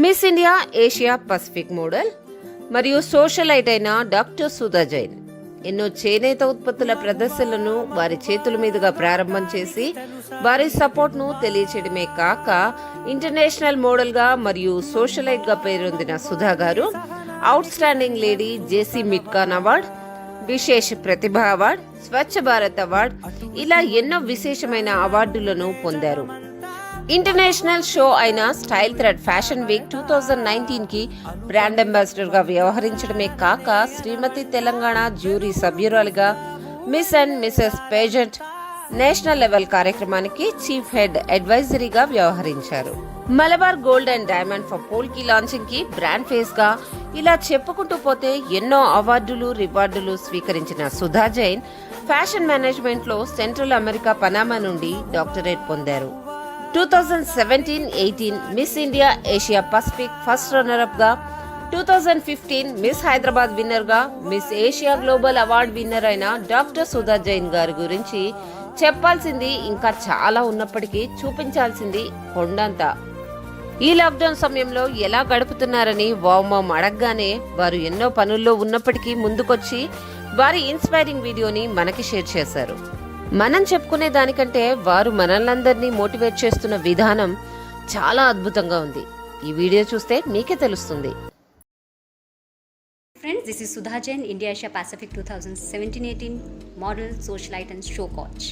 Miss India Asia Pacific model మరియు socialite అయిన doctor Sudha Jain ఎన్నో చేనేత ఉత్పత్తుల ప్రదర్శనలను వారి చేతుల మీదుగా ప్రారంభం చేసి వారి సపోర్ట్ను తెలియచేయడమే కాక ఇంటర్నేషనల్ మోడల్గా మరియు సోషలైట్గా పేరొందిన సుధా గారు అవుట్ స్టాండింగ్ లేడీ జేసీ మిట్కాన్ అవార్డ్, విశేష ప్రతిభ అవార్డ్, స్వచ్ఛ భారత్ అవార్డ్ ఇలా ఎన్నో విశేషమైన అవార్డులను పొందారు. ఇంటర్నేషనల్ షో అయిన స్టైల్ థ్రెడ్ ఫ్యాషన్ వీక్ 2019 కి బ్రాండ్ అంబాసిడర్ గా వ్యవహరించడమే కాక శ్రీమతి తెలంగాణ జ్యూరీ సభ్యురాలిగా miss and mrs pageant national level కార్యక్రమానికి చీఫ్ హెడ్ అడ్వైజరీగా వ్యవహరించారు. Malabar gold and diamond for polki launching కి బ్రాండ్ ఫేస్ గా ఇలా చెప్పుకుంటూ పోతే ఎన్నో అవార్డులు రివార్డులు స్వీకరించిన సుధా జైన్ ఫ్యాషన్ మేనేజ్మెంట్ లో సెంట్రల్ అమెరికా పనామా నుండి డాక్టరేట్ పొందారు. 2017-18 miss India Asia Pacific first runner up గా, 2015 మిస్ హైదరాబాద్ విన్నర్ గా, miss Asia global award winner అయిన డాక్టర్ సుధా జైన్ గారి గురించి చెప్పాల్సింది ఇంకా చాలా ఉన్నప్పటికీ చూపించాల్సింది కొండంతా. ఈ లాక్డౌన్ సమయంలో ఎలా గడుపుతున్నారని వామం అడగగానే వారు ఎన్నో పనుల్లో ఉన్నప్పటికీ ముందుకొచ్చి వారి ఇన్స్పైరింగ్ వీడియోని మనకి షేర్ చేశారు. మనం చెప్పుకునే దానికంటే వారు మనల్నందరినీ మోటివేట్ చేస్తున్న విధానం చాలా అద్భుతంగా ఉంది. ఈ వీడియో చూస్తే మీకే తెలుస్తుంది. Friends, this is Sudha Jain, India Asia Pacific 2017-18 model, socialite and show coach.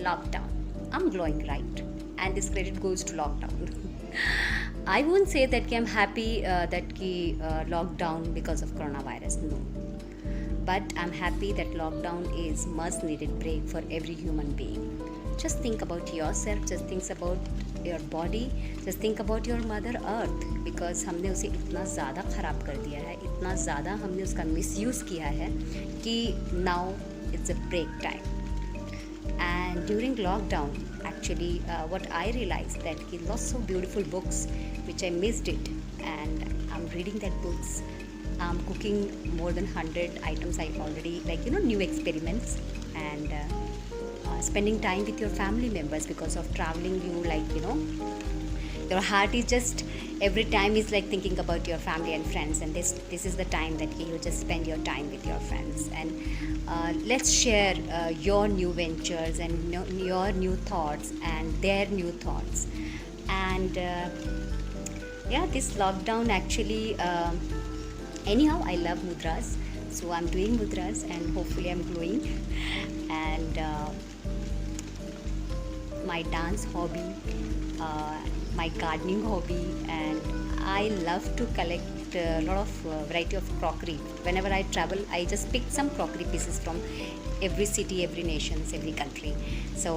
Lockdown. I'm glowing, right? And this credit goes to lockdown. I won't say that I'm happy that lockdown because of coronavirus. No. But I'm happy that lockdown is much needed break for every human being. Just think about yourself, just think about your body, just think about your mother earth, because हमने उसे इतना ज़्यादा ख़राब कर दिया है, इतना ज़्यादा हमने उसका मिसयूज़ किया है कि now it's a break time. And during lockdown actually what I realized that lots of beautiful books which I missed it, and I'm reading that books. I'm cooking more than 100 items. I already new experiments, and spending time with your family members because of traveling. Your heart is just every time is like thinking about your family and friends, and this is the time that you just spend your time with your friends. And let's share your new ventures and your new thoughts and their new thoughts. And this lockdown actually. Anyhow, I love mudras, so I'm doing mudras and hopefully I'm glowing. And my dance hobby, my gardening hobby, and I love to collect a lot of variety of crockery. Whenever I travel, I just pick some crockery pieces from every city, every nation, every country. So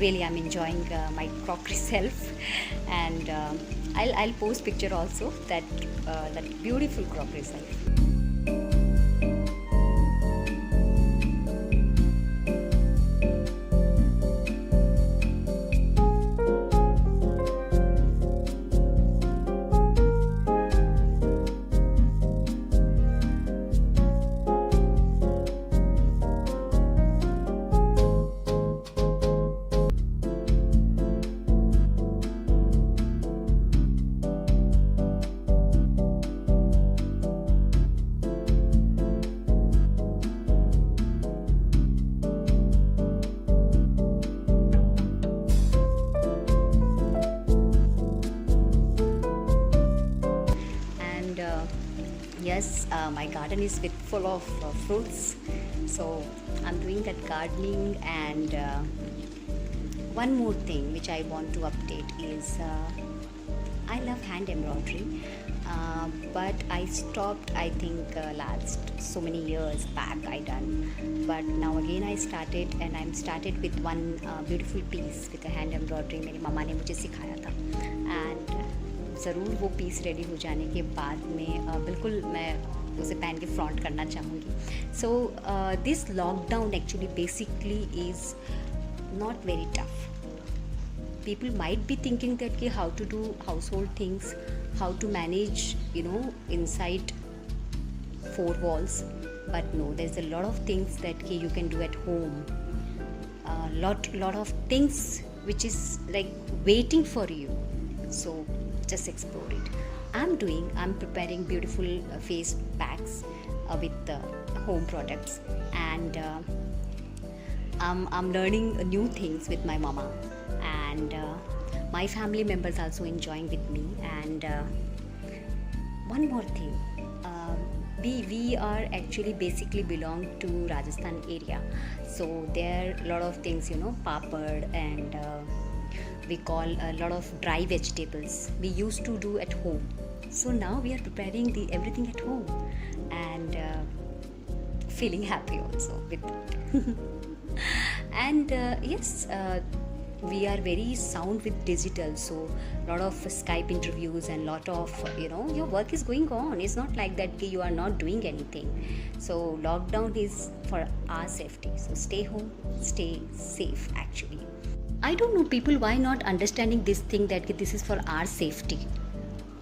really I'm enjoying my crockery self, and I'll post picture also that beautiful crockery self. Yes, my garden is full of fruits, so I'm doing that gardening. And one more thing which I want to update is I love hand embroidery, but I stopped, I think last so many years back I done, but now again I started, and I'm started with one beautiful piece with a hand embroidery. मेरी मम्मा ने मुझे सिखाया था, and ज़रूर वो piece ready हो जाने के बाद में बिल्कुल मैं उसे पहन के फ्रॉन्ट करना चाहूँगी. So this lockdown actually basically is not very tough. People might be thinking that how to do household things, how to manage inside four walls, but no, there's a lot of things that you can do at home. Lot of things which is like waiting for you. So just explore it. I'm preparing beautiful face packs with home products, and I'm learning new things with my mama, and my family members also enjoying with me. And one more thing, we are actually basically belong to Rajasthan area, so there are a lot of things, papad, and we call a lot of dry vegetables we used to do at home. So now we are preparing everything at home, and feeling happy also with it. And yes, we are very sound with digital, so lot of Skype interviews and lot of your work is going on. It's not like that you are not doing anything. So lockdown is for our safety, so stay home, stay safe. Actually, I don't know people why not understanding this thing, that this is for our safety.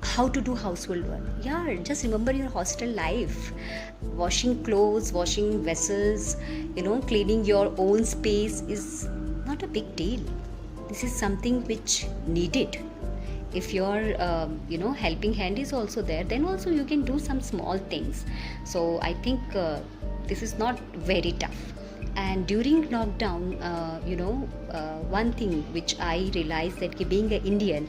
How to do household work? Yeah, just remember your hostel life. Washing clothes, washing vessels, cleaning your own space is not a big deal. This is something which needed. If your helping hand is also there, then also you can do some small things. So I think this is not very tough. And during lockdown, one thing which I realized, that being an Indian,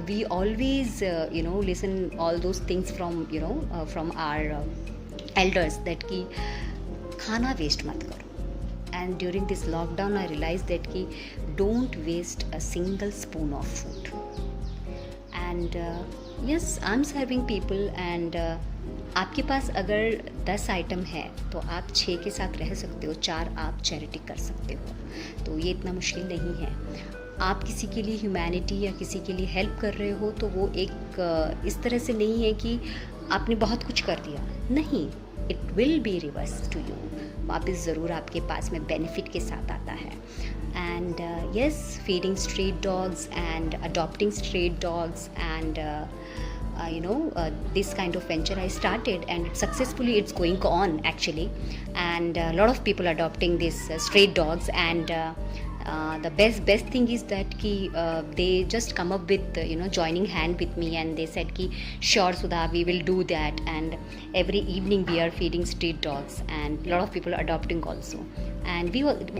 we always listen all those things from our elders, that ki khana waste mat karo. And during this lockdown I realized that ki don't waste a single spoon of food. And yes, I'm serving people, and आपके पास अगर 10 item है तो आप 6 के साथ रह सकते हो, 4 आप चैरिटी कर सकते हो, तो ये इतना मुश्किल नहीं है. आप किसी के लिए ह्यूमैनिटी या किसी के लिए हेल्प कर रहे हो, तो वो एक इस तरह से नहीं है कि आपने बहुत कुछ कर दिया, नहीं, it will be reverse to you, वापस ज़रूर आपके पास में बेनिफिट के साथ आता है. And yes, feeding street dogs and adopting street dogs, and this kind of venture I started, and successfully it's going on actually, and a lot of people adopting these street dogs. And the best thing is that they just come up with joining hand with me, and they said ki sure Sudha, we will do that. And every evening we are feeding street dogs, and a lot of people are adopting also. And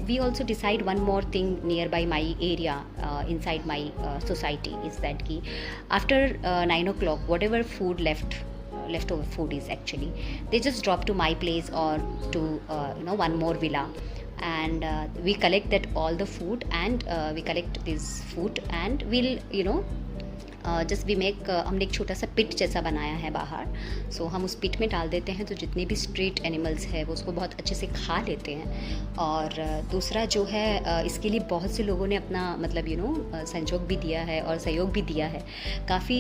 we also decide one more thing nearby my area, inside my society, is that ki after 9 o'clock, whatever food leftover food is, actually they just drop to my place or to one more villa, and we collect that all the food, and we collect this food, and we'll just we make, हमने एक छोटा सा पिट जैसा बनाया है बाहर, सो हम उस पिट में डाल देते हैं, तो जितने भी स्ट्रीट एनिमल्स है वो उसको बहुत अच्छे से खा लेते हैं. और दूसरा जो है, इसके लिए बहुत से लोगों ने अपना मतलब संजोग भी दिया है और सहयोग भी दिया है. काफ़ी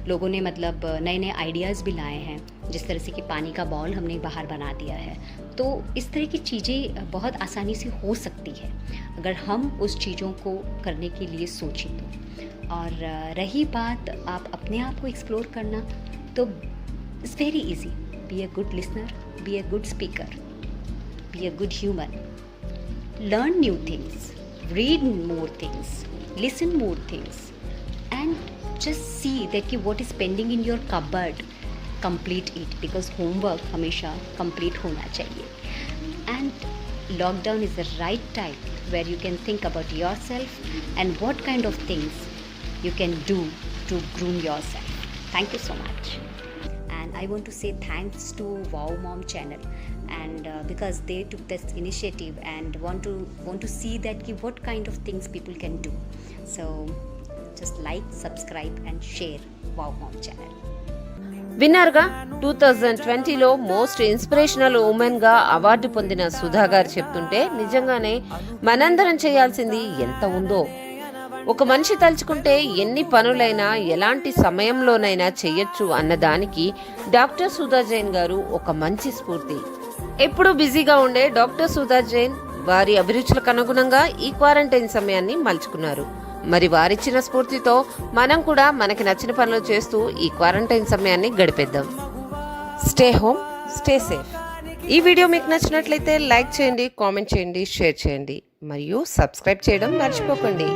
लोगों ने मतलब नए नए आइडियाज़ भी लाए हैं, जिस तरह से कि पानी का बाउल हमने बाहर बना दिया है. तो इस तरह की चीज़ें बहुत आसानी से हो सकती है अगर हम उस चीज़ों को करने के लिए सोचें तो. और रही बात आप अपने आप को एक्सप्लोर करना, तो it's very easy. Be a good listener, be a good speaker, be a good human, learn new things, read more things, listen more things, and just see that कि what is pending in your cupboard, complete it, because homework हमेशा complete होना चाहिए. And lockdown is the right time where you can think about yourself and what kind of things you can do to groom yourself. Thank you so much. And I want to say thanks to Wow Mom channel, and because they took this initiative and want to see that what kind of things people can do. So just like, subscribe and share Wow Mom channel. విన్నర్గా 2020లో most inspirational ఉమెన్గా award పొందిన సుధా గారు చెప్తుంటే నిజంగానే మనందరం చేయాల్సింది ఎంత ఉందో. ఒక మనిషి తలుచుకుంటే ఎన్ని పనులైనా ఎలాంటి సమయంలోనైనా చేయొచ్చు అన్నదానికి డాక్టర్ సుధా జైన్ గారు ఒక మంచి స్ఫూర్తి. ఎప్పుడూ బిజీగా ఉండే డాక్టర్ సుధా జైన్ వారి అభిరుచులకు అనుగుణంగా ఈ క్వారంటైన్ సమయాన్ని మలుచుకున్నారు. మరి వారిచ్చిన స్ఫూర్తితో మనం కూడా మనకి నచ్చిన పనులు చేస్తూ ఈ క్వారంటైన్ సమయాన్ని గడిపేద్దాం. Stay home, stay safe. ఈ వీడియో మీకు నచ్చినట్లయితే లైక్ చేయండి, కామెంట్ చేయండి, షేర్ చేయండి మరియు సబ్స్క్రైబ్ చేయడం మర్చిపోకండి.